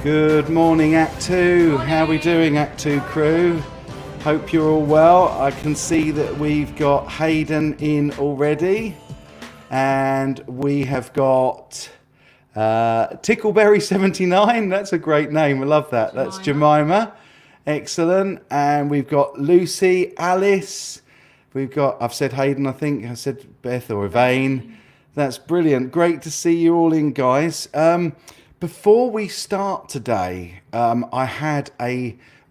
Good morning, Act 2. How are we doing, Act 2 crew? Hope you're all well. I can see that we've got Hayden in already. And we have got Tickleberry79. That's a great name. I love that. That's Jemima. Excellent. And we've got Lucy, Alice. We've got, I've said Hayden, I think. I said Beth or Yvain. That's brilliant. Great to see you all in, guys. Before we start today, I had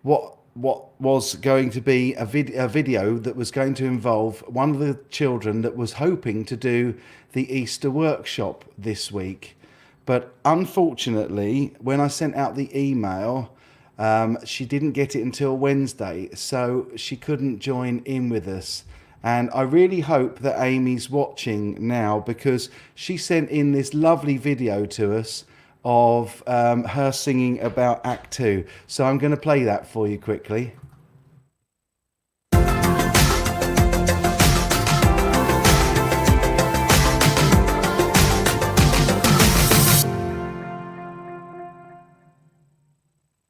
what was going to be a video that was going to involve one of the children that was hoping to do the Easter workshop this week. But unfortunately, when I sent out the email, she didn't get it until Wednesday, so she couldn't join in with us. And I really hope that Amy's watching now, because she sent in this lovely video to us of her singing about Act 2. So I'm going to play that for you quickly.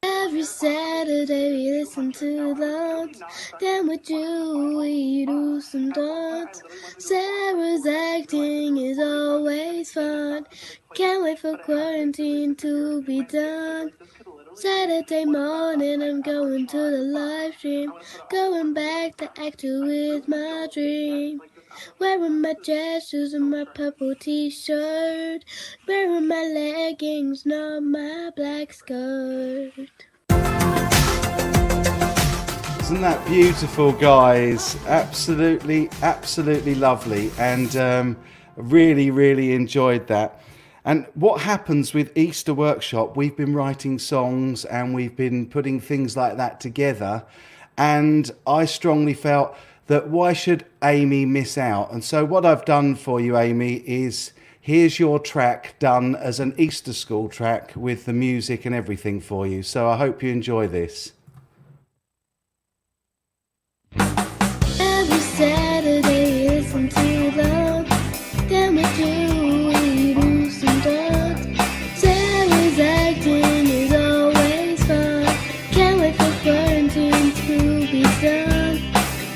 Every Saturday we listen to lots, then with you we do some dance. Sarah's acting is always fun, can't wait for quarantine to be done. Saturday morning I'm going to the live stream, going back to Act 2 with my dream. Wearing my jazz shoes and my purple t-shirt, wearing my leggings, not my black skirt. Isn't that beautiful, guys? Absolutely lovely, and really enjoyed that. And what happens with Easter Workshop, we've been writing songs and we've been putting things like that together, and I strongly felt that why should Amy miss out? And so what I've done for you, Amy, is here's your track done as an Easter school track with the music and everything for you. So I hope you enjoy this. Every Saturday we listen to love, then with you we do some dance. Sarah's acting is always fun, can't wait for quarantine to be done.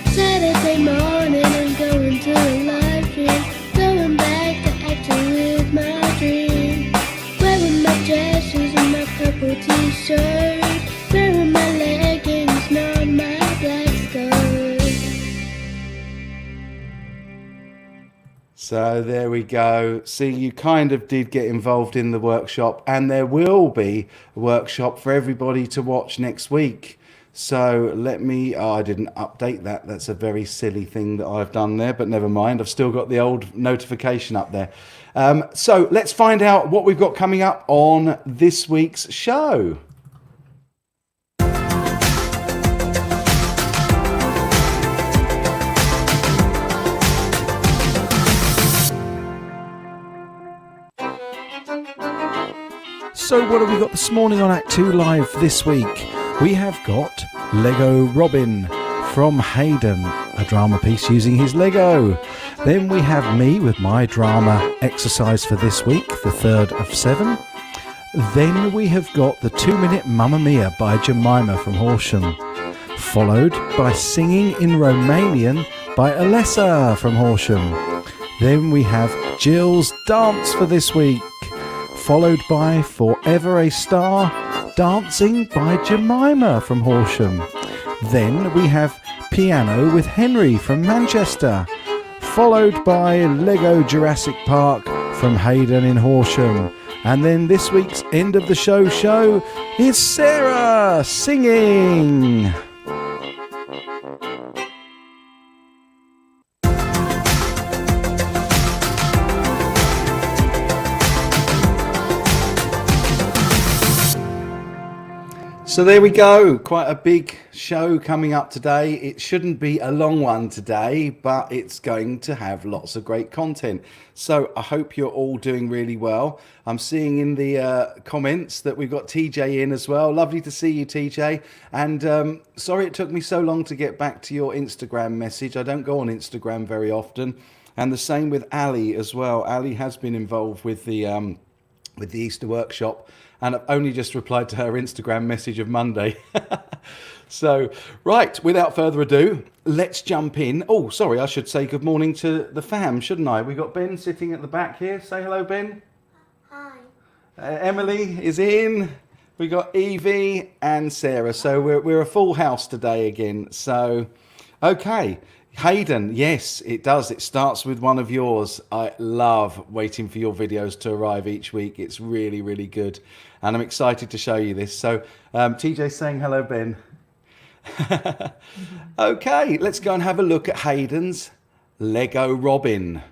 Saturday morning I'm going to the live stream, going back to Act 2 with my dream. Wearing my dress shoes and my purple t-shirt, wearing my leggings, not my black skirt. So there we go. See, you kind of did get involved in the workshop, and there will be a workshop for everybody to watch next week. So let me, I didn't update that. That's a very silly thing that I've done there, but never mind. I've still got the old notification up there. So let's find out what we've got coming up on this week's show. So what have we got this morning on Act 2 Live this week? We have got Lego Robin from Hayden, a drama piece using his Lego. Then we have me with my drama exercise for this week, the 3rd of 7. Then we have got the 2-minute Mamma Mia by Jemima from Horsham, followed by Singing in Romanian by Alessa from Horsham. Then we have Jill's dance for this week, followed by Forever a Star, Dancing by Jemima from Horsham. Then we have Piano with Henry from Manchester, followed by Lego Jurassic Park from Hayden in Horsham. And then this week's end of the show is Sarah singing. So there we go, quite a big show coming up today. It shouldn't be a long one today, but it's going to have lots of great content. So I hope you're all doing really well. I'm seeing in the comments that we've got TJ in as well. Lovely to see you, TJ. And sorry it took me so long to get back to your Instagram message. I don't go on Instagram very often. And the same with Ali as well. Ali has been involved with the with the Easter workshop, and I've only just replied to her Instagram message of Monday. So, right, without further ado, let's jump in. Oh, sorry, I should say good morning to the fam, shouldn't I? We've got Ben sitting at the back here. Say hello, Ben. Hi. Emily is in. We got Evie and Sarah. So we're a full house today again. So, okay. Hayden, yes, it does. It starts with one of yours. I love waiting for your videos to arrive each week. It's really, really good. And I'm excited to show you this. So TJ's saying hello, Ben. Okay, let's go and have a look at Hayden's Lego Robin.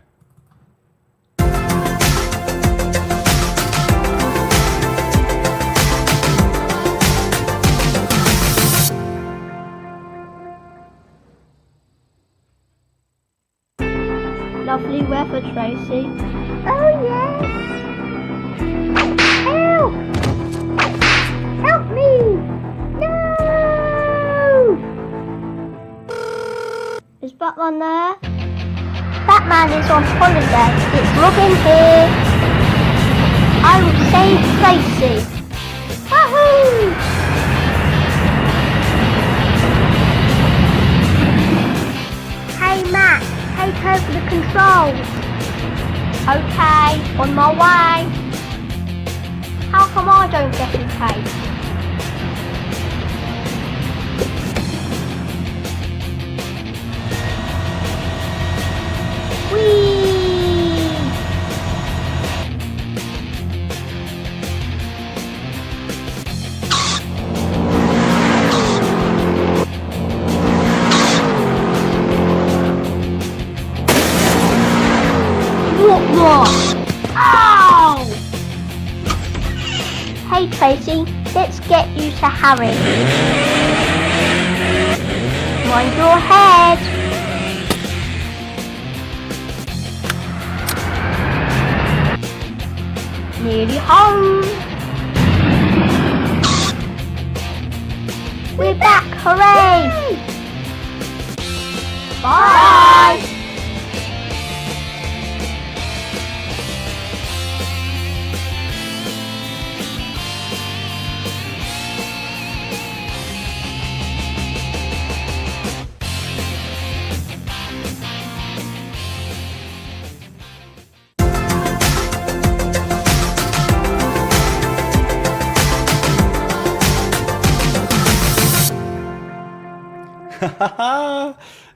Lovely weather, Tracy. Oh, yes. Help! Help me! No! Is Batman there? Batman is on holiday. It's Robin here. I will save Tracy. Wahoo! Hey, Matt, take over the controls. Okay, on my way. How come I don't get a taste? Whee! What? Ow! Hey Tracy, let's get you to Harry. Mind your head. Nearly home. We're back, hooray! Bye!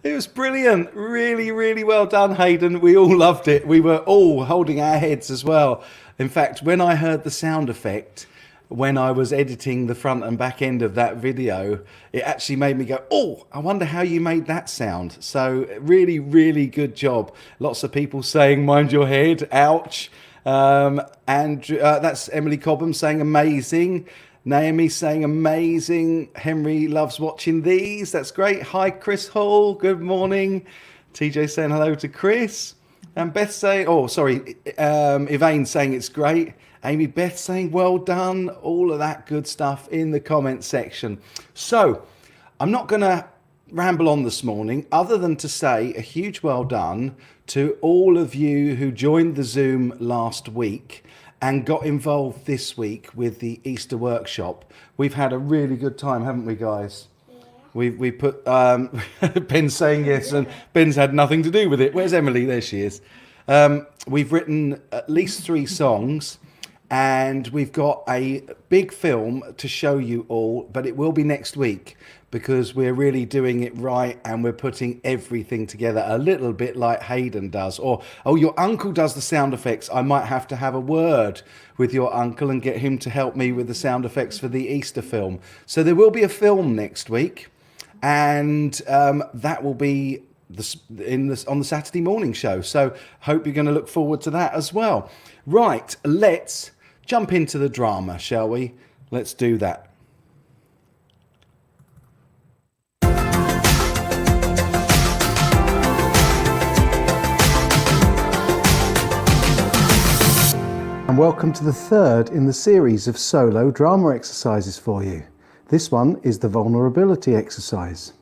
It was brilliant. Really, really well done, Hayden. We all loved it. We were all holding our heads as well. In fact, when I heard the sound effect, when I was editing the front and back end of that video, it actually made me go, oh, I wonder how you made that sound. So really, really good job. Lots of people saying, mind your head, ouch. And that's Emily Cobham saying amazing. Naomi saying amazing. Henry loves watching these. That's great. Hi, Chris Hall. Good morning. TJ saying hello to Chris. And Beth saying, oh, sorry, Elaine saying it's great. Amy Beth saying well done. All of that good stuff in the comment section. So I'm not going to ramble on this morning other than to say a huge well done to all of you who joined the Zoom last week and got involved this week with the Easter workshop. We've had a really good time, haven't we, guys? Yeah. We put Ben's saying yes, and Ben's had nothing to do with it. Where's Emily? There she is. We've written at least 3 songs, and we've got a big film to show you all, but it will be next week because we're really doing it right and we're putting everything together a little bit like Hayden does. Or, oh, your uncle does the sound effects. I might have to have a word with your uncle and get him to help me with the sound effects for the Easter film. So there will be a film next week, and that will be on the Saturday morning show. So hope you're going to look forward to that as well. Right, let's jump into the drama, shall we? Let's do that. And welcome to the 3rd in the series of solo drama exercises for you. This one is the vulnerability exercise.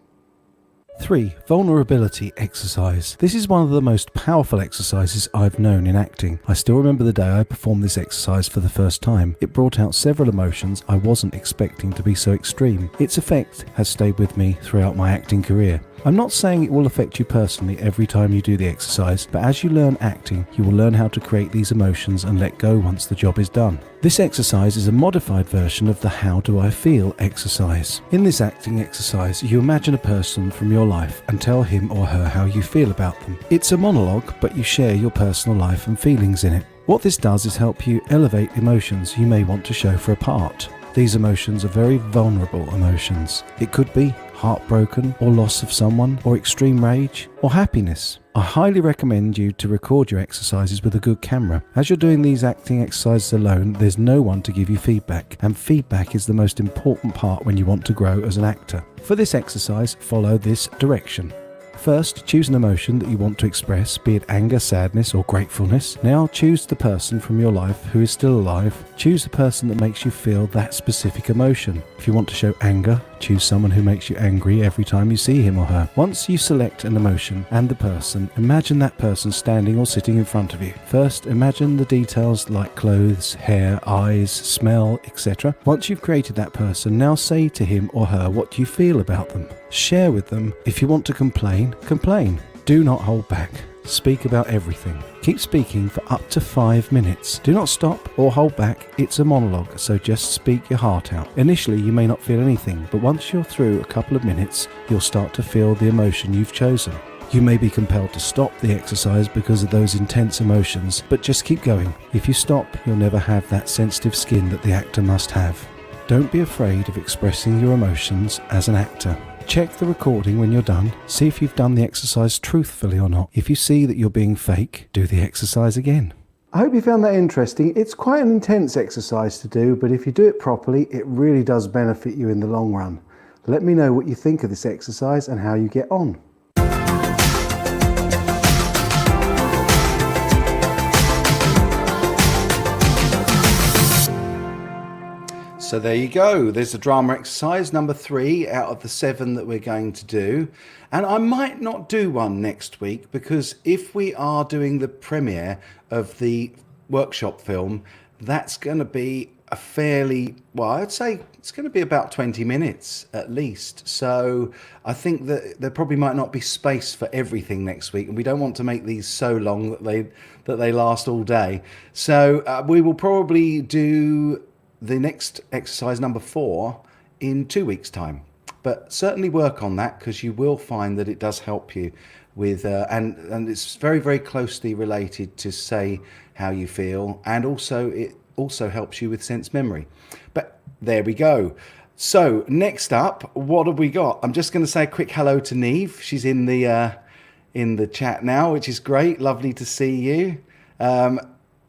3. Vulnerability exercise. This is one of the most powerful exercises I've known in acting. I still remember the day I performed this exercise for the first time. It brought out several emotions I wasn't expecting to be so extreme. Its effect has stayed with me throughout my acting career. I'm not saying it will affect you personally every time you do the exercise, but as you learn acting, you will learn how to create these emotions and let go once the job is done. This exercise is a modified version of the How Do I Feel exercise. In this acting exercise, you imagine a person from your life and tell him or her how you feel about them. It's a monologue, but you share your personal life and feelings in it. What this does is help you elevate emotions you may want to show for a part. These emotions are very vulnerable emotions. It could be heartbroken, or loss of someone, or extreme rage, or happiness. I highly recommend you to record your exercises with a good camera. As you're doing these acting exercises alone, there's no one to give you feedback, and feedback is the most important part when you want to grow as an actor. For this exercise, follow this direction. First, choose an emotion that you want to express, be it anger, sadness, or gratefulness. Now choose the person from your life who is still alive. Choose the person that makes you feel that specific emotion. If you want to show anger, choose someone who makes you angry every time you see him or her. Once you select an emotion and the person, imagine that person standing or sitting in front of you. First, imagine the details like clothes, hair, eyes, smell, etc. Once you've created that person, now say to him or her what you feel about them. Share with them. If you want to complain, complain. Do not hold back. Speak about everything. Keep speaking for up to 5 minutes. Do not stop or hold back. It's a monologue, so just speak your heart out. Initially, you may not feel anything, but once you're through a couple of minutes, you'll start to feel the emotion you've chosen. You may be compelled to stop the exercise because of those intense emotions, but just keep going. If you stop, you'll never have that sensitive skin that the actor must have. Don't be afraid of expressing your emotions as an actor. Check the recording when you're done. See if you've done the exercise truthfully or not. If you see that you're being fake, do the exercise again. I hope you found that interesting. It's quite an intense exercise to do, but if you do it properly, it really does benefit you in the long run. Let me know what you think of this exercise and how you get on. So there you go. There's the drama exercise number 3 out of the 7 that we're going to do. And I might not do one next week because if we are doing the premiere of the workshop film, that's going to be a fairly, well, I'd say it's going to be about 20 minutes at least. So I think that there probably might not be space for everything next week. And we don't want to make these so long that they last all day. So we will probably do the next exercise number 4 in 2 weeks' time, but certainly work on that because you will find that it does help you with and it's very, very closely related to say how you feel, and also it also helps you with sense memory. But there we go. So next up, what have we got? I'm just going to say a quick hello to Neve. She's in the chat now, which is great. Lovely to see you.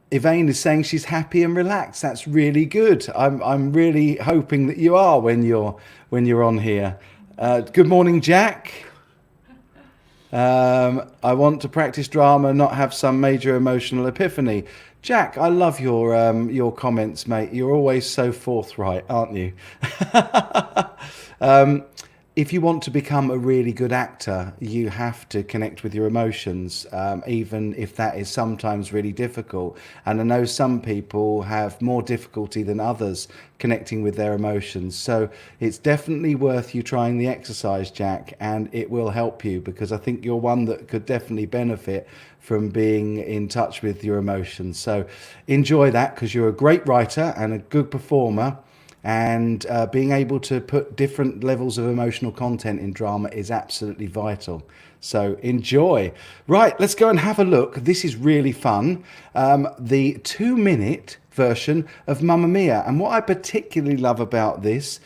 Yvain is saying she's happy and relaxed. That's really good. I'm really hoping that you are when you're on here. Good morning, Jack. I want to practice drama, not have some major emotional epiphany. Jack, I love your comments, mate. You're always so forthright, aren't you? If you want to become a really good actor, you have to connect with your emotions, even if that is sometimes really difficult. And I know some people have more difficulty than others connecting with their emotions. So it's definitely worth you trying the exercise, Jack, and it will help you because I think you're one that could definitely benefit from being in touch with your emotions. So enjoy that because you're a great writer and a good performer. And being able to put different levels of emotional content in drama is absolutely vital. So enjoy. Right, let's go and have a look. This is really fun. The 2-minute version of Mamma Mia. And what I particularly love about this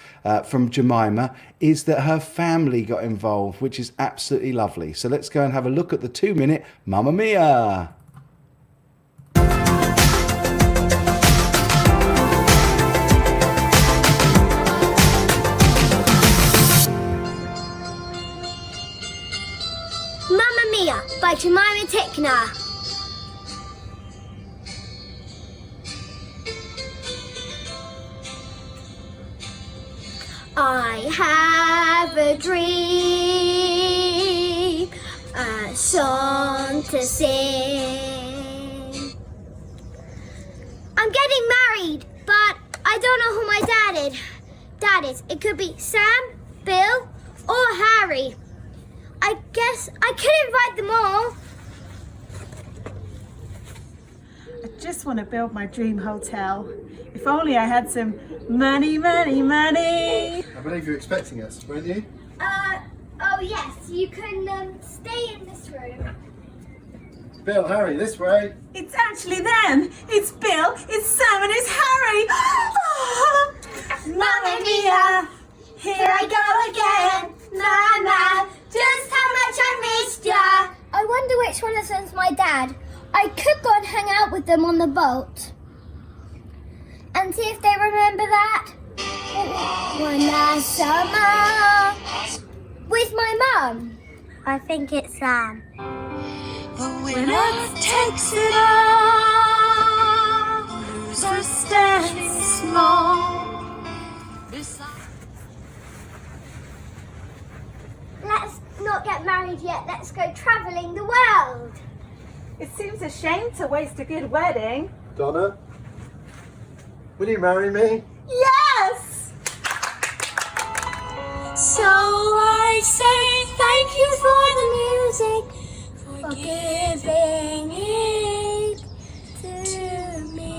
from Jemima is that her family got involved, which is absolutely lovely. So let's go and have a look at the 2-minute Mamma Mia. Mamma Mia by Jemima Tickner. I have a dream to sing. I'm getting married, but I don't know who my dad is. It could be Sam, Bill, or Harry. I guess I could invite them all. I just want to build my dream hotel. If only I had some money, money, money. I believe you're expecting us, weren't you? Oh yes, you can stay in this room. Bill, Harry, this way. It's actually them. It's Bill, it's Sam, and it's Harry. Mamma mia, here I go again. Mama, just how much I missed ya. I wonder which one of them's my dad. I could go and hang out with them on the boat and see if they remember that. One last summer with my mum. I think it's Sam. The winner takes it all. Loser stands small. Let's not get married yet. Let's go travelling the world. It seems a shame to waste a good wedding. Donna, will you marry me? Yes! So I say thank you for the music, for giving it to me.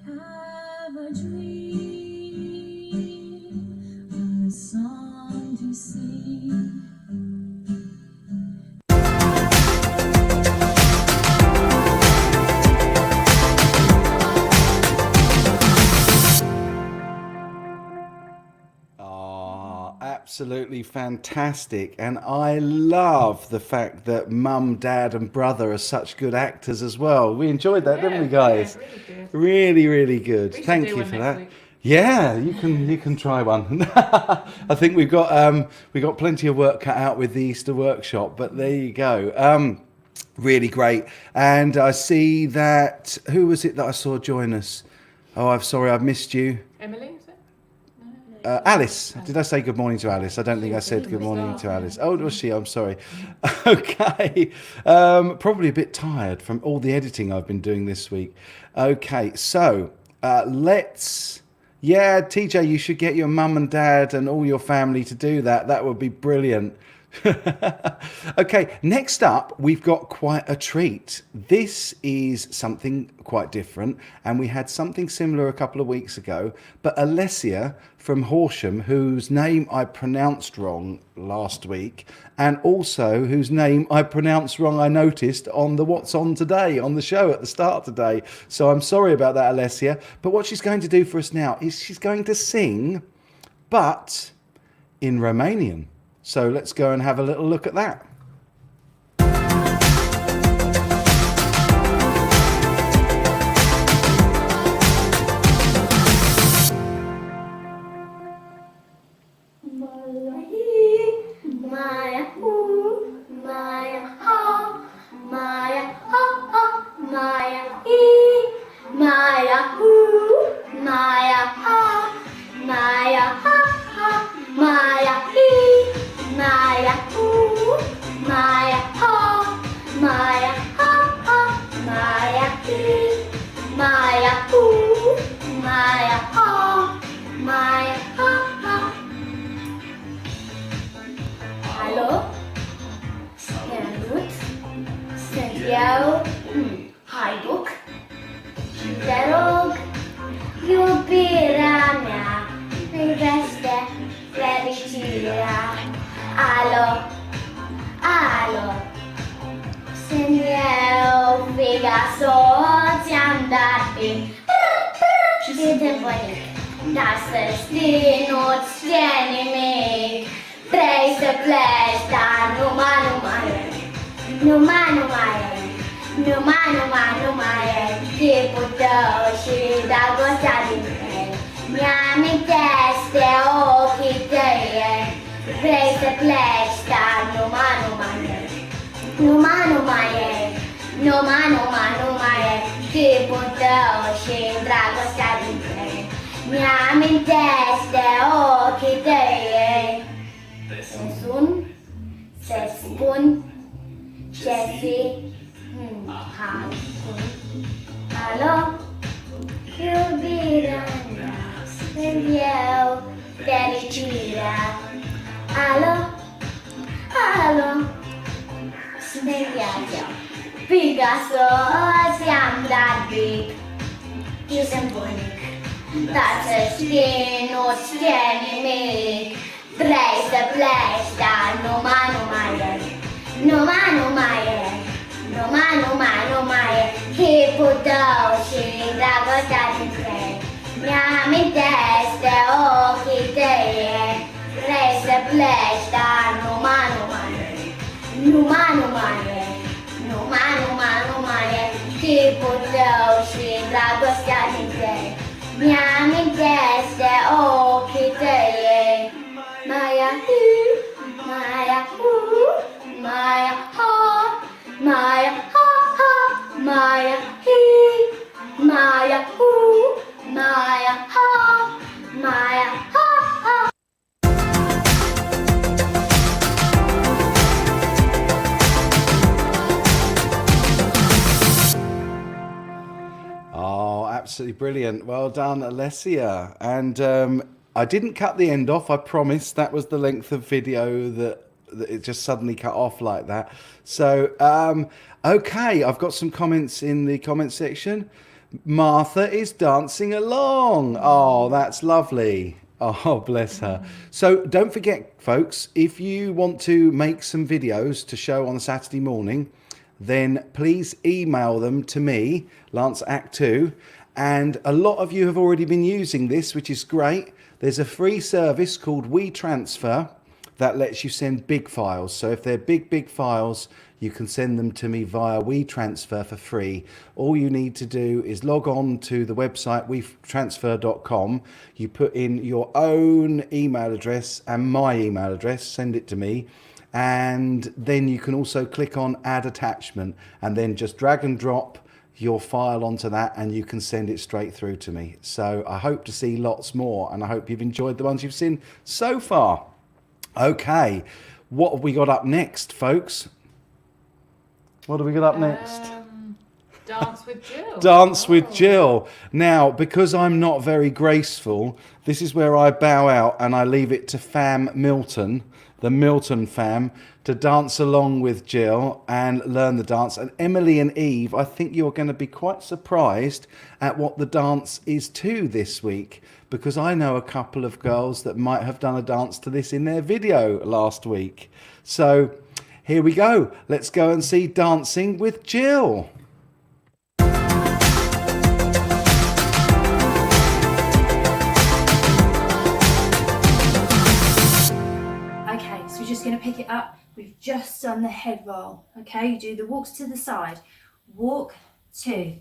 I have a dream, a song to sing. Absolutely fantastic, and I love the fact that Mum, Dad, and brother are such good actors as well. We enjoyed that, didn't we, guys? Yeah, really good. Really, really good. We should Thank do you one for next that. week. Yeah, you can try one. I think we've got plenty of work cut out with the Easter workshop, but there you go. Really great. And I see that, who was it that I saw join us? Oh, I'm sorry, I've missed you. Emily, is it? Alice, did I say good morning to Alice? I don't think I said good morning to Alice. Oh, was she? I'm sorry. Okay. Probably a bit tired from all the editing I've been doing this week. Okay, so yeah, TJ, you should get your mum and dad and all your family to do that. That would be brilliant. Okay, next up, we've got quite a treat. This is something quite different, and we had something similar a couple of weeks ago, but Alessia from Horsham, whose name I pronounced wrong last week, and also whose name I pronounced wrong, I noticed, on the What's On Today, on the show at the start today. So I'm sorry about that, Alessia, but what she's going to do for us now is she's going to sing, but in Romanian. So let's go and have a little look at that. Halo, Nerut, Sentiau, Hajduk, Te rog, iubirea mea, privește fericirea. Alo, alo, sunt eu, figa ți-am dat prin și de bănic. Dar să știi, nu-ți știe nimic. Vrei să pleci, dar numai e chipul tău și dragostea din el. Mi-amintește ochii tăi. Vrei să pleci, dar numai e chipul tău și dragostea din el. Miamin teste ochitei. Sun, se spun, Jesse, Alo, iubirea mea, când eu fericirea. Alo, alo, suntem viața. Picasso ți-am dat pic. Eu sunt bunic, dar să știi, nu-ți știe nimic. Vrei să pleci, dar numai e. Numai e. Numai e. Chipul tău și dragostea dintre ei. Mi-amintesc de ochii tăi. Vrei să pleci, dar numai e. Numai e. Numai e. Chipul tău și dragostea dintre ei. Mi-amintesc de ochii tăi. Maya, Maya, Maya, ha, Maya, ha, ha, Maya, he, Maya, Maya, ha, Maya, ha, ha. Oh, absolutely brilliant. Well done, Alessia. And I didn't cut the end off, I promise. That was the length of video that it just suddenly cut off like that. So, okay, I've got some comments in the comment section. Martha is dancing along. Oh, that's lovely. Oh, bless her. So don't forget, folks, if you want to make some videos to show on a Saturday morning, then please email them to me, Lance Act 2. And a lot of you have already been using this, which is great. There's a free service called WeTransfer that lets you send big files. So if they're big files, you can send them to me via WeTransfer for free. All you need to do is log on to the website wetransfer.com. You put in your own email address and my email address, send it to me. And then you can also click on add attachment and then just drag and drop your file onto that and you can send it straight through to me. So I hope to see lots more and I hope you've enjoyed the ones you've seen so far. Okay, what have we got up next, folks? What have we got up next? Dance with Jill. Dance with Jill. Now, because I'm not very graceful, this is where I bow out and I leave it to Fam Milton, the Milton fam, to dance along with Jill and learn the dance. And Emily and Eve, I think you're going to be quite surprised at what the dance is to this week, because I know a couple of girls that might have done a dance to this in their video last week. So here we go. Let's go and see Dancing with Jill. Okay, so we're just going to pick it up. We've just done the head roll. Okay, you do the walks to the side. Walk, 2,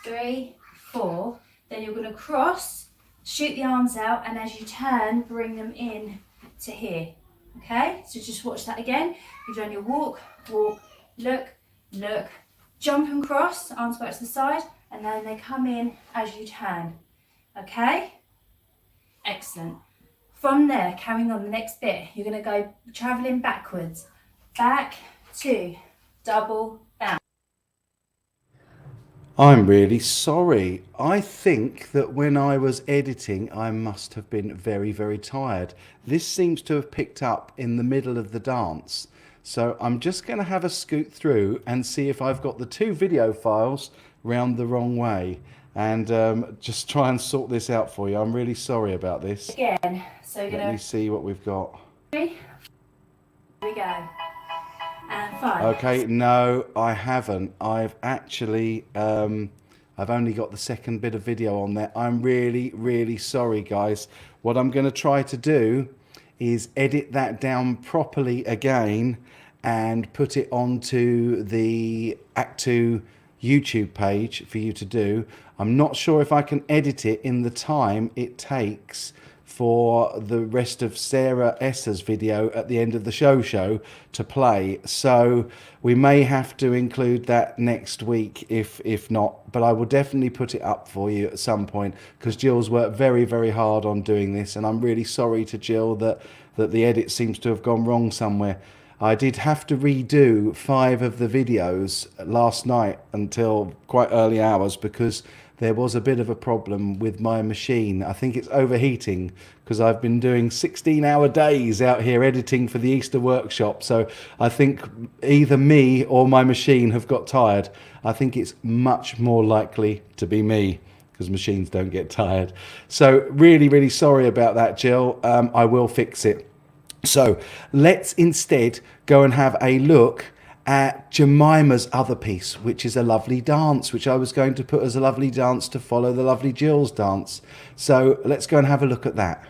3, 4. Then you're going to cross, shoot the arms out, and as you turn, bring them in to here. Okay, so just watch that again. You've done your walk, walk, look, look, jump and cross, arms back to the side, and then they come in as you turn. Okay, excellent. From there, carrying on the next bit, you're going to go travelling backwards. Back, 2, double, bounce. I'm really sorry. I think that when I was editing, I must have been very, very tired. This seems to have picked up in the middle of the dance. So I'm just going to have a scoot through and see if I've got the 2 video files round the wrong way. And just try and sort this out for you. I'm really sorry about this. Again, so you're going to... Let me see what we've got. 3, here we go. And 5. Okay, no, I haven't. I've actually, I've only got the second bit of video on there. I'm really, really sorry, guys. What I'm going to try to do is edit that down properly again and put it onto the Act 2 YouTube page for you to do. I'm not sure if I can edit it in the time it takes for the rest of Sarah Esser's video at the end of the show to play. So we may have to include that next week if not, but I will definitely put it up for you at some point, because Jill's worked very, very hard on doing this, and I'm really sorry to Jill that the edit seems to have gone wrong somewhere. I did have to redo 5 of the videos last night until quite early hours, because there was a bit of a problem with my machine. I think it's overheating, because I've been doing 16-hour days out here editing for the Easter workshop. So I think either me or my machine have got tired. I think it's much more likely to be me, because machines don't get tired. So really, really sorry about that, Jill. I will fix it. So let's instead go and have a look at Jemima's other piece, which is a lovely dance, which I was going to put as a lovely dance to follow the lovely Jill's dance. So let's go and have a look at that.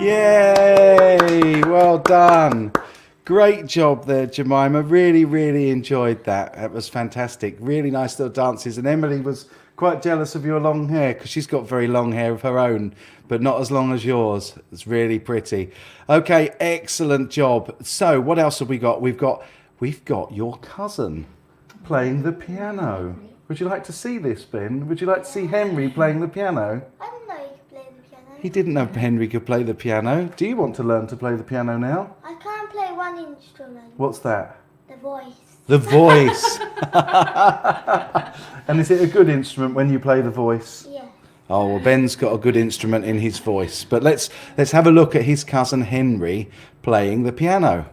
Yay! Well done. Great job there, Jemima. Really, really enjoyed that. That was fantastic. Really nice little dances. And Emily was quite jealous of your long hair, because she's got very long hair of her own, but not as long as yours. It's really pretty. Okay, excellent job. So what else have we got? We've got your cousin playing the piano. Would you like to see this, Ben? Would you like to see Henry playing the piano? I didn't know you could play the piano. He didn't know Henry could play the piano. Do you want to learn to play the piano now? I can't play one instrument. What's that? The voice. The voice. And is it a good instrument when you play the voice? Yeah. Oh, well, Ben's got a good instrument in his voice. But let's have a look at his cousin Henry playing the piano.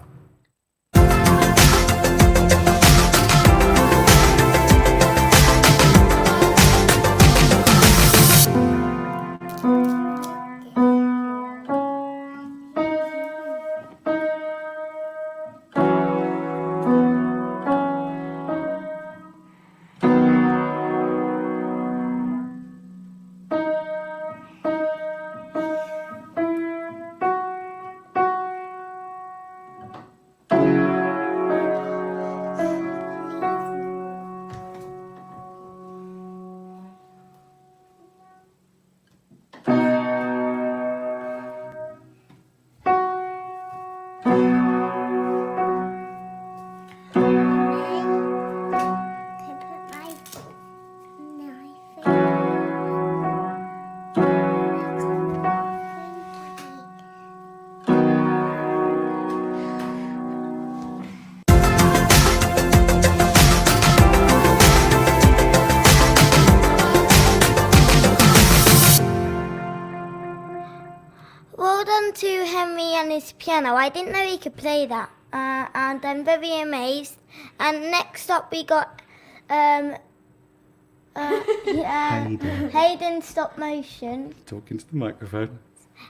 Well done to Henry and his piano. I didn't know he could play that, and I'm very amazed. And next up we got Hayden stop motion. Talking to the microphone.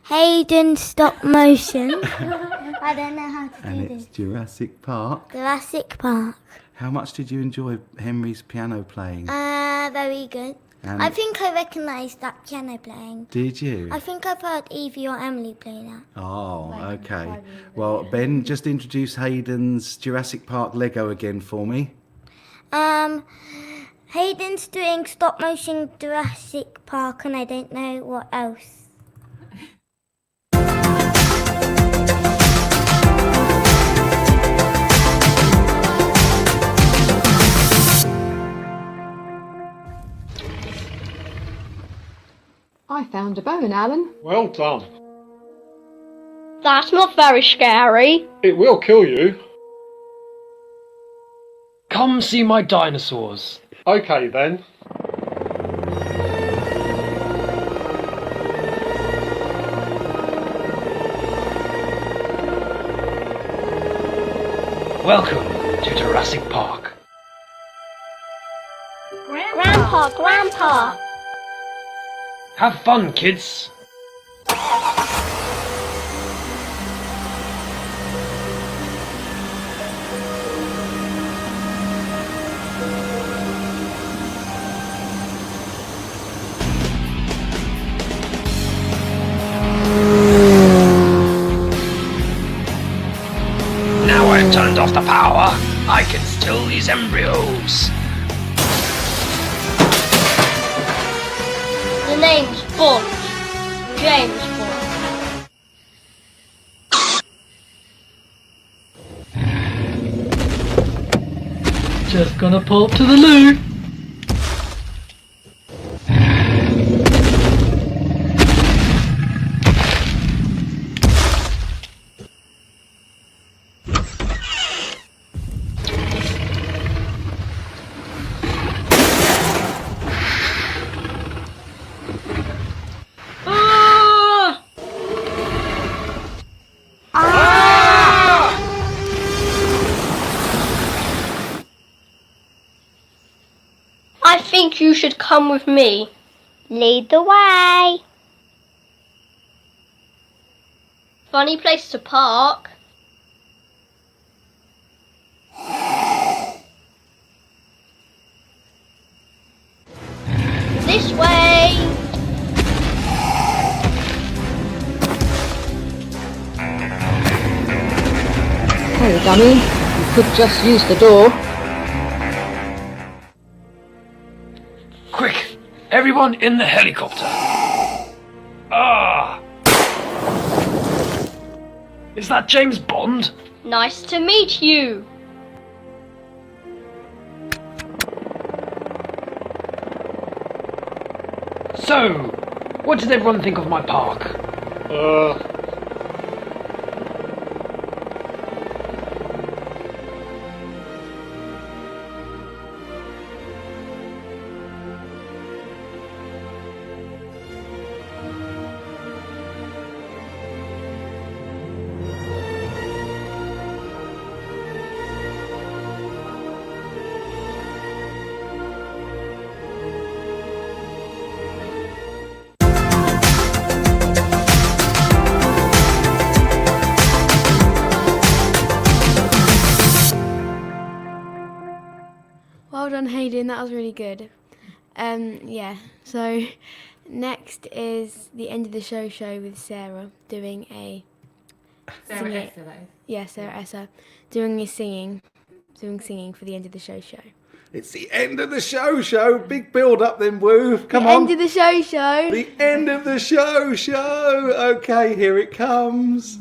Hayden stop motion. I don't know how to And do it's this. Jurassic Park. Jurassic Park. How much did you enjoy Henry's piano playing? Very good. And I think I recognised that piano playing. did you? I think I've heard Evie or Emily play that. Oh, okay. Well, Ben, just introduce Hayden's Jurassic Park Lego again for me. Hayden's doing stop motion Jurassic Park, and I don't know what else. I found a bone, Alan. Well done. That's not very scary. It will kill you. Come see my dinosaurs. Okay then. Welcome to Jurassic Park. Grandpa! Have fun, kids. Now I've turned off the power, I can still these embryos. The name's Bond. James Bond. Just gonna pop to the loo. I think you should come with me. Lead the way. Funny place to park. This way. Hey, dummy. You could just use the door. Quick! Everyone in the helicopter! Ah! Is that James Bond? Nice to meet you. So, what did everyone think of my park? done, Hayden. That was really good. Yeah. So next is the end of the show with Sarah doing a Sarah singing. Esther, that is. Yeah, Sarah Essa doing singing for the end of the show. It's the end of the show. Big build up then, Woo. Come the on. End of the show. The end of the show. Okay, here it comes.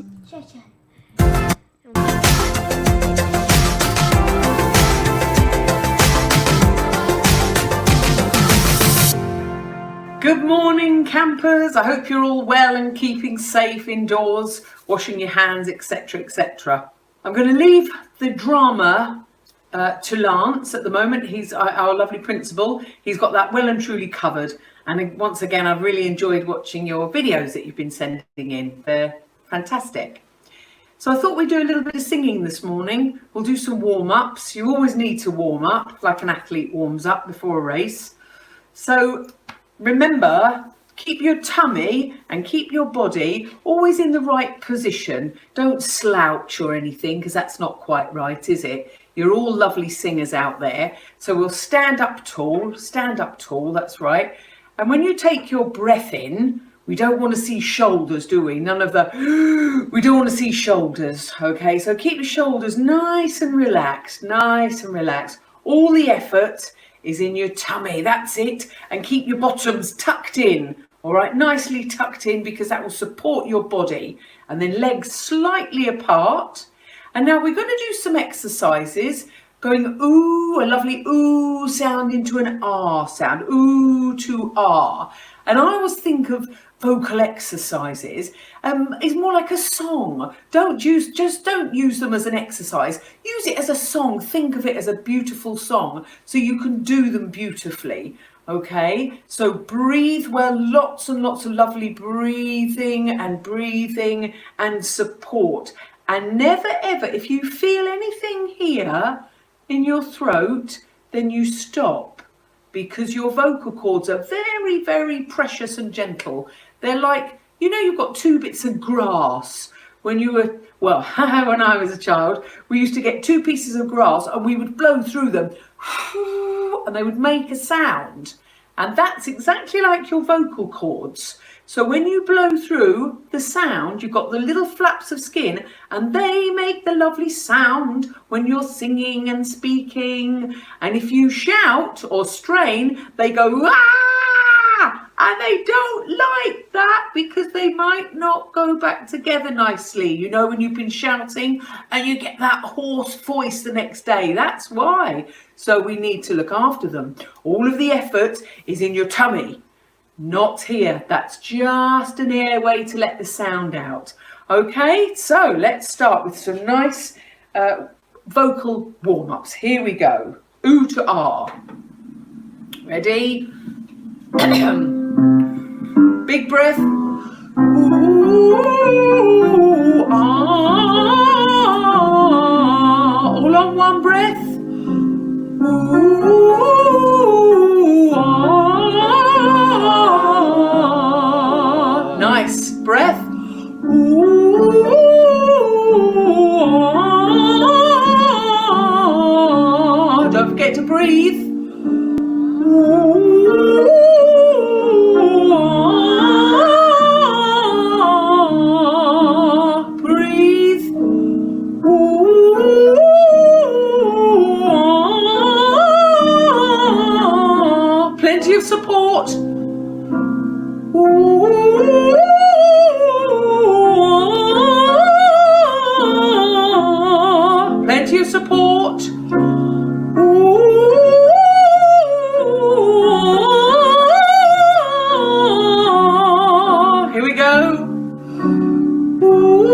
Good morning, campers. I hope you're all well and keeping safe indoors, washing your hands, etc., etc. I'm going to leave the drama to Lance at the moment. He's our lovely principal. He's got that well and truly covered. And once again, I've really enjoyed watching your videos that you've been sending in. They're fantastic. So I thought we'd do a little bit of singing this morning. We'll do some warm-ups. You always need to warm up, like an athlete warms up before a race. So remember, keep your tummy and keep your body always in the right position. Don't slouch or anything, because that's not quite right, is it? You're all lovely singers out there. So we'll stand up tall, that's right. And when you take your breath in, we don't want to see shoulders, do we? None of the, we don't want to see shoulders, okay? So keep your shoulders nice and relaxed. All the effort is in your tummy, that's it. And keep your bottoms tucked in, all right? Nicely tucked in, because that will support your body. And then legs slightly apart. And now we're going to do some exercises, going ooh, a lovely ooh sound into an ah sound, ooh to ah. And I always think of vocal exercises is more like a song. Don't use them as an exercise. Use it as a song. Think of it as a beautiful song so you can do them beautifully. Okay, so breathe well, lots and lots of lovely breathing and support. And never ever, if you feel anything here in your throat, then you stop, because your vocal cords are very, very precious and gentle. They're like, you know, you've got two bits of grass. When you were, well, when I was a child, we used to get two pieces of grass and we would blow through them and they would make a sound. And that's exactly like your vocal cords. So when you blow through the sound, you've got the little flaps of skin and they make the lovely sound when you're singing and speaking. And if you shout or strain, they go, ah! And they don't like that, because they might not go back together nicely. You know, when you've been shouting and you get that hoarse voice the next day, that's why. So we need to look after them. All of the effort is in your tummy, not here. That's just an airway to let the sound out. Okay, so let's start with some nice vocal warm-ups. Here we go. Ooh to ah. Ready? Big breath. Ooh, ah. All on one breath. Ooh, ah. Nice breath. Ooh, ah. Don't forget to breathe. Ooh, ah. Breathe. Ooh, ah. Plenty of support. Ooh, ah. Plenty of support. Ooh, ah. Here we go. Ooh,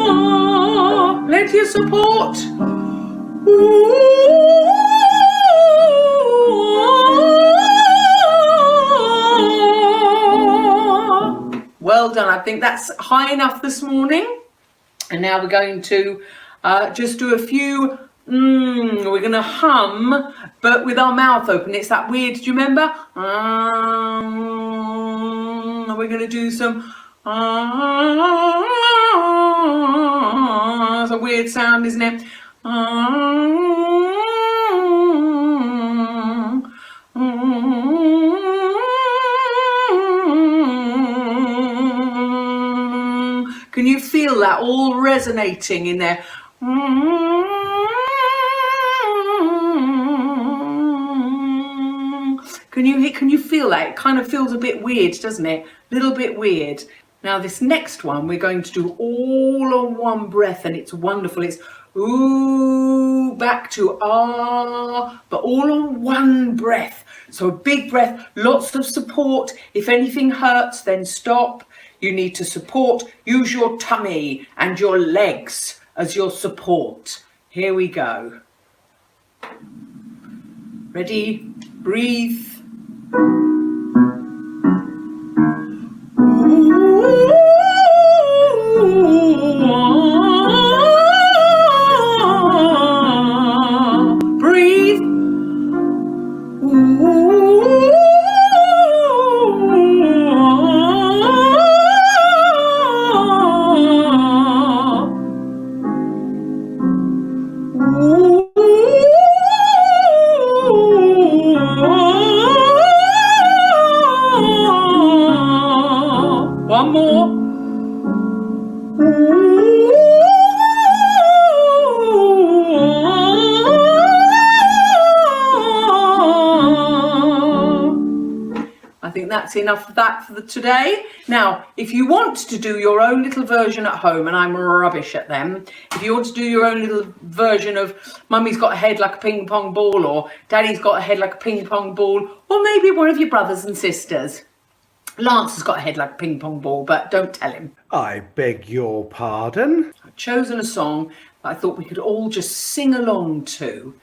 ah. Plenty of support. Ooh, well done. I think that's high enough this morning. And now we're going to just do a few, we're going to hum, but with our mouth open. It's that weird, do you remember? We're going to do some, It's a weird sound, isn't it? Can you feel that all resonating in there? Can you feel that? It kind of feels a bit weird, doesn't it? A little bit weird. Now this next one we're going to do all on one breath, and it's wonderful. It's ooh, back to ah, but all on one breath. So a big breath, lots of support. If anything hurts, then stop. You need to support. Use your tummy and your legs as your support. Here we go. Ready? Breathe. Breathe. One more. I think that's enough of that for today. Now, if you want to do your own little version at home, and I'm rubbish at them, if you want to do your own little version of Mummy's got a head like a ping pong ball, or Daddy's got a head like a ping pong ball, or maybe one of your brothers and sisters. Lance has got a head like a ping pong ball, but don't tell him. I beg your pardon? I've chosen a song that I thought we could all just sing along to.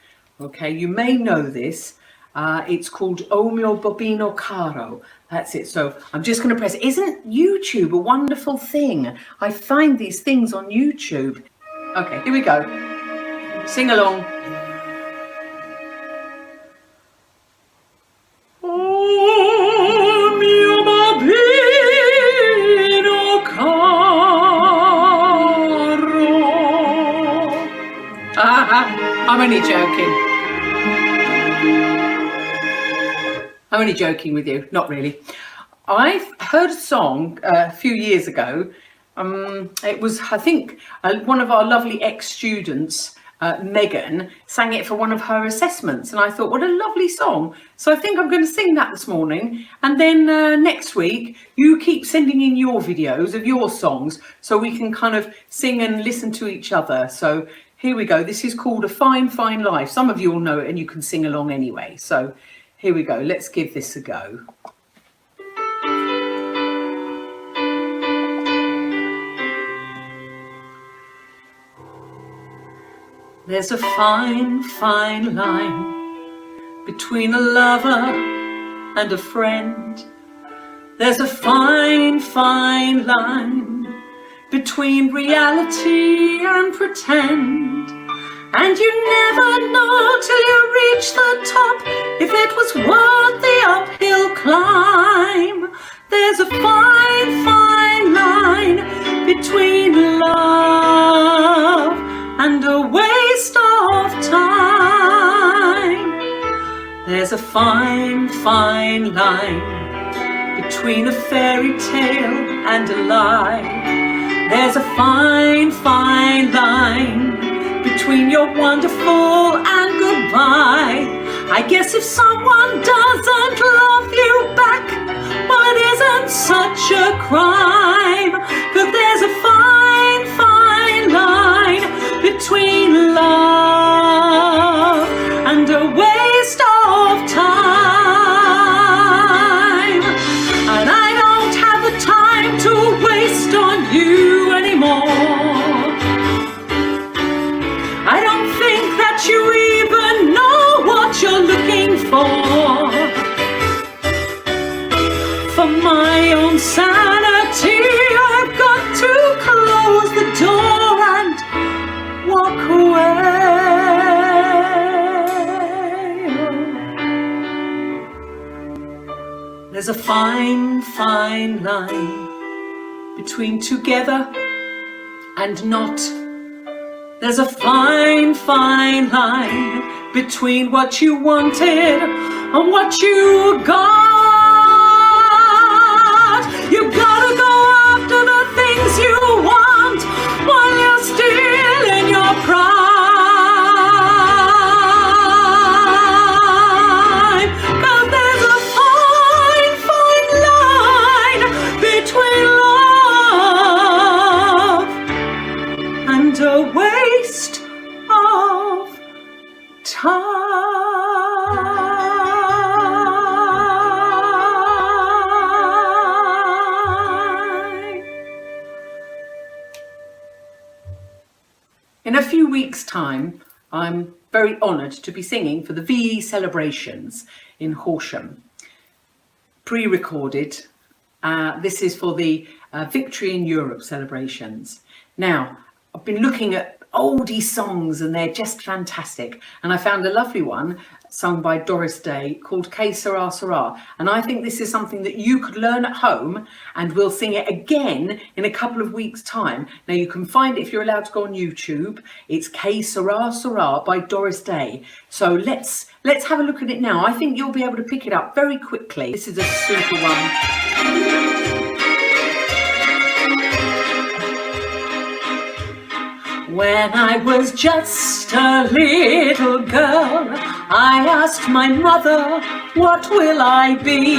Okay, you may know this. It's called O mio bambino caro. That's it. So I'm just going to press. Isn't YouTube a wonderful thing? I find these things on YouTube. Okay, here we go. Sing along. O mio bambino caro. I'm only joking. I'm only joking with you, not really. I've heard a song a few years ago. It was, I think, one of our lovely ex-students, Megan, sang it for one of her assessments. And I thought, what a lovely song. So I think I'm going to sing that this morning. And then next week, you keep sending in your videos of your songs so we can kind of sing and listen to each other. So here we go. This is called A Fine, Fine Life. Some of you will know it and you can sing along anyway. So here we go. Let's give this a go. There's a fine, fine line between a lover and a friend. There's a fine, fine line between reality and pretend. And you never know till you reach the top if it was worth the uphill climb. There's a fine, fine line between love and a waste of time. There's a fine, fine line between a fairy tale and a lie. There's a fine, fine line between your wonderful and goodbye. I guess if someone doesn't love you back, well, it isn't such a crime. But there's a fine, fine line between love and a waste of time. And I don't have the time to waste on you anymore. I don't think that you even know what you're looking for. For my own sanity, I've got to close the door and walk away. There's a fine, fine line between together and not. There's a fine, fine line between what you wanted and what you got. You gotta go after the things you want while you're still in your prime. 'Cause there's a fine, fine line between love and a waste of time. In a few weeks' time, I'm very honoured to be singing for the VE celebrations in Horsham. Pre-recorded. This is for the Victory in Europe celebrations. Now, I've been looking at oldie songs and they're just fantastic. And I found a lovely one sung by Doris Day called Que Sera Sera. And I think this is something that you could learn at home, and we'll sing it again in a couple of weeks' time. Now you can find it if you're allowed to go on YouTube. It's Que Sera Sera by Doris Day. So let's have a look at it now. I think you'll be able to pick it up very quickly. This is a super one. When I was just a little girl, I asked my mother, what will I be?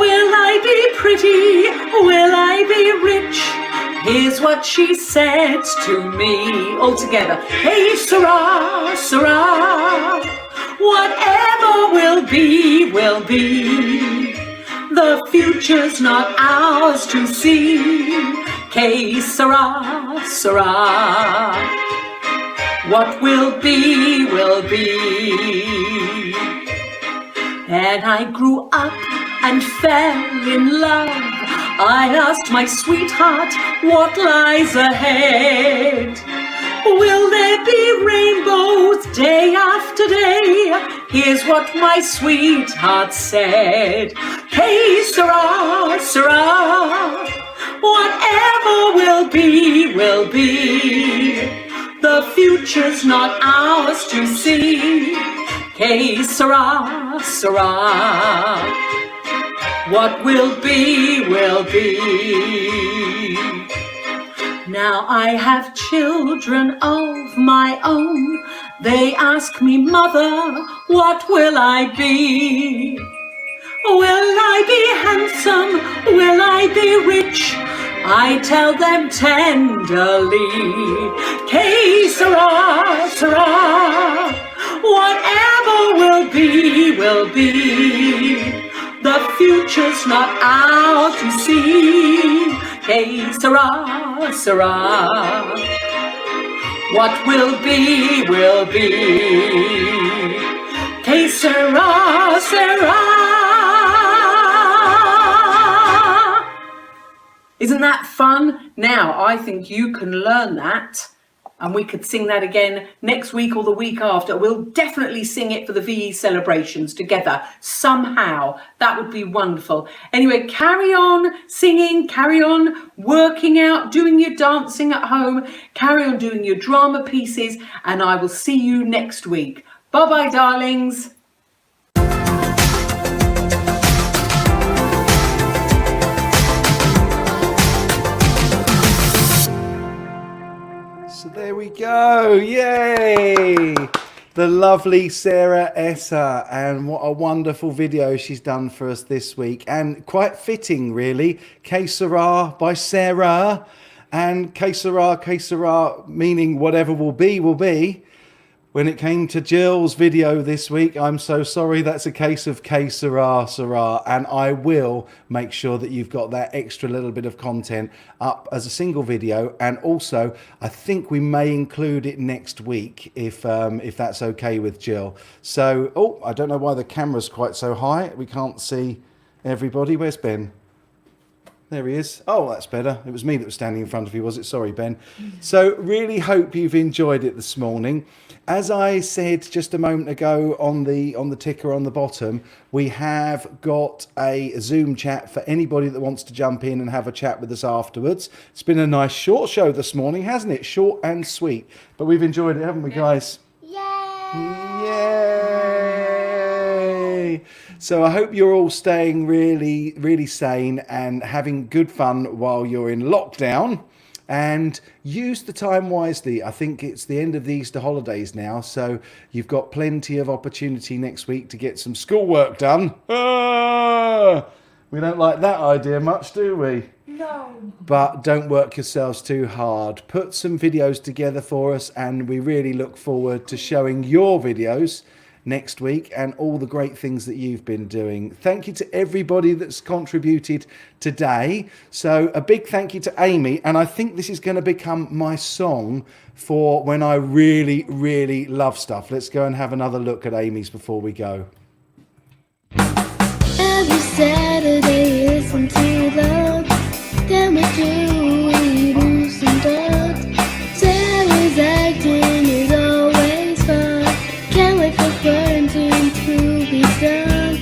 Will I be pretty? Will I be rich? Here's what she said to me. All together. Hey, Sarah, Sarah, whatever will be, will be. The future's not ours to see. Que sera, sera. What will be, will be. Then I grew up and fell in love. I asked my sweetheart, what lies ahead? Will there be rainbows day after day? Here's what my sweetheart said. Que sera, sera. Whatever will be, will be. The future's not ours to see. Que sera, sera. What will be, will be. Now I have children of my own. They ask me, Mother, what will I be? Will I be handsome? Will I be rich? I tell them tenderly, Que sera, sera. Whatever will be, will be. The future's not ours to see. Que sera, sera. What will be, will be. Que sera, sera. Isn't that fun? Now, I think you can learn that, and we could sing that again next week or the week after. We'll definitely sing it for the VE celebrations together somehow. That would be wonderful. Anyway, carry on singing, carry on working out, doing your dancing at home, carry on doing your drama pieces, and I will see you next week. Bye-bye, darlings. So there we go. Yay! The lovely Sarah Esser, and what a wonderful video she's done for us this week, and quite fitting really. Que sera by Sarah, and que sera meaning whatever will be. When it came to Jill's video this week, I'm so sorry, that's a case of que sera, sera, and I will make sure that you've got that extra little bit of content up as a single video, and also I think we may include it next week if that's okay with Jill. So, oh, I don't know why the camera's quite so high, we can't see everybody. Where's Ben? There he is. Oh, that's better. It was me that was standing in front of you, was it? Sorry, Ben. So really hope you've enjoyed it this morning. As I said just a moment ago on the ticker on the bottom, we have got a Zoom chat for anybody that wants to jump in and have a chat with us afterwards. It's been a nice short show this morning, hasn't it? Short and sweet. But we've enjoyed it, haven't we, guys? Yay! So I hope you're all staying really, really sane and having good fun while you're in lockdown. And use the time wisely. I think it's the end of the Easter holidays now, so you've got plenty of opportunity next week to get some schoolwork done. We don't like that idea much, do we? No. But don't work yourselves too hard. Put some videos together for us, and we really look forward to showing your videos next week and all the great things that you've been doing. Thank you to everybody that's contributed today. So a big thank you to Amy, and I think this is going to become my song for when I really, really love stuff. Let's go and have another look at Amy's before we go. Every Saturday listen to love. Then we do some dogs. Sarah's acting is always fun. Can't wait for quarantine to be done.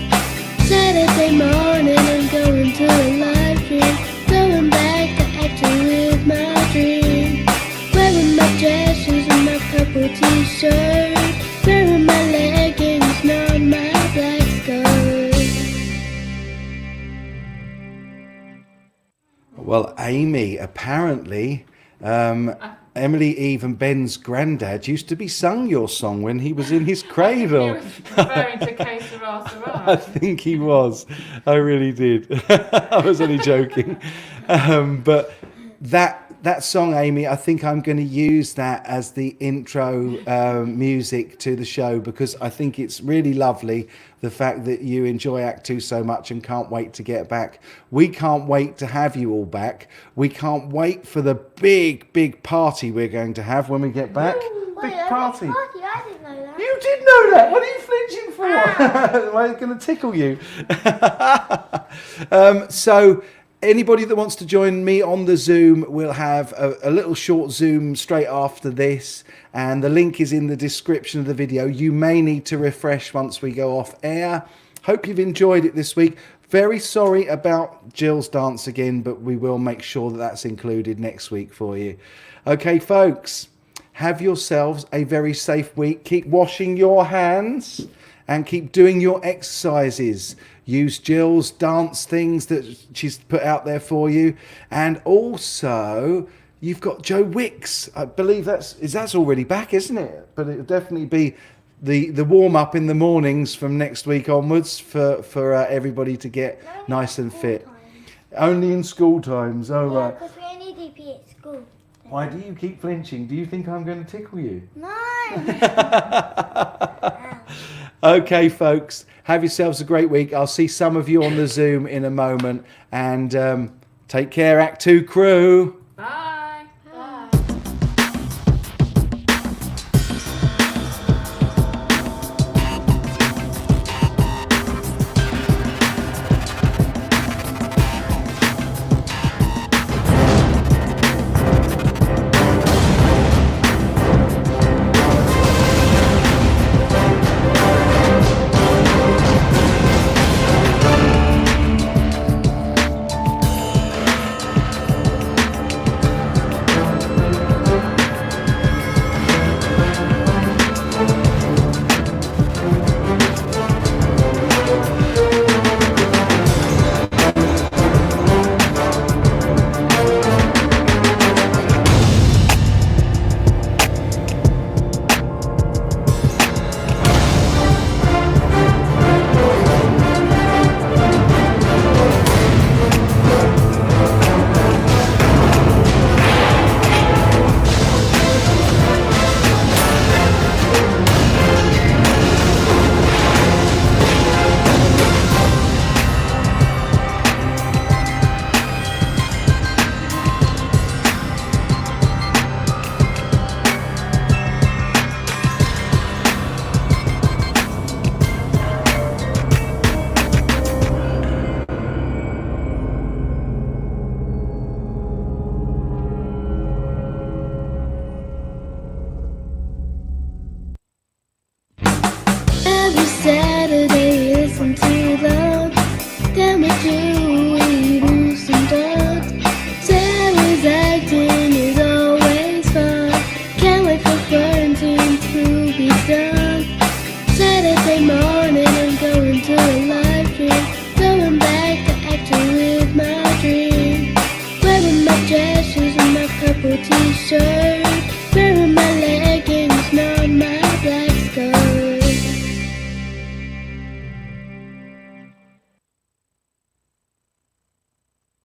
Saturday morning I'm going to a live stream. Going back to acting with my dream. Wearing my dress shoes and my purple t-shirt. Wearing my leggings, not my black skirt. Well, Amy, apparently, Emily, Eve and Ben's granddad used to be sung your song when he was in his cradle. He was referring to Que Sera Sera. I think he was. I really did. I was only joking. But that song, Amy, I think I'm going to use that as the intro music to the show, because I think it's really lovely, the fact that you enjoy Act 2 so much and can't wait to get back. We can't wait to have you all back. We can't wait for the big, big party we're going to have when we get back. Big party. I didn't know that. You did know that. What are you flinching for? Am I going to tickle you? So anybody that wants to join me on the Zoom, we'll have a little short Zoom straight after this, and the link is in the description of the video. You may need to refresh once we go off air. Hope you've enjoyed it this week. Very sorry about Jill's dance again, but we will make sure that that's included next week for you. Okay, folks, have yourselves a very safe week. Keep washing your hands and keep doing your exercises. Use Jill's dance things that she's put out there for you. And also, you've got Joe Wicks. I believe that's already back, isn't it? But it'll definitely be the warm-up in the mornings from next week onwards for everybody to get nice and fit. Only in school times. Oh, right. Because we only do PE at school. Why do you keep flinching? Do you think I'm going to tickle you? No. Okay, folks, have yourselves a great week. I'll see some of you on the Zoom in a moment. And take care, Act 2 crew. Bye. Every Saturday listen to love. Then we do some drugs. Sarah's acting is always fun. Can't wait for quarantine to be done. Saturday morning I'm going to a live stream. Going back to acting with my dream. Wearing my dress shoes and my purple t-shirt.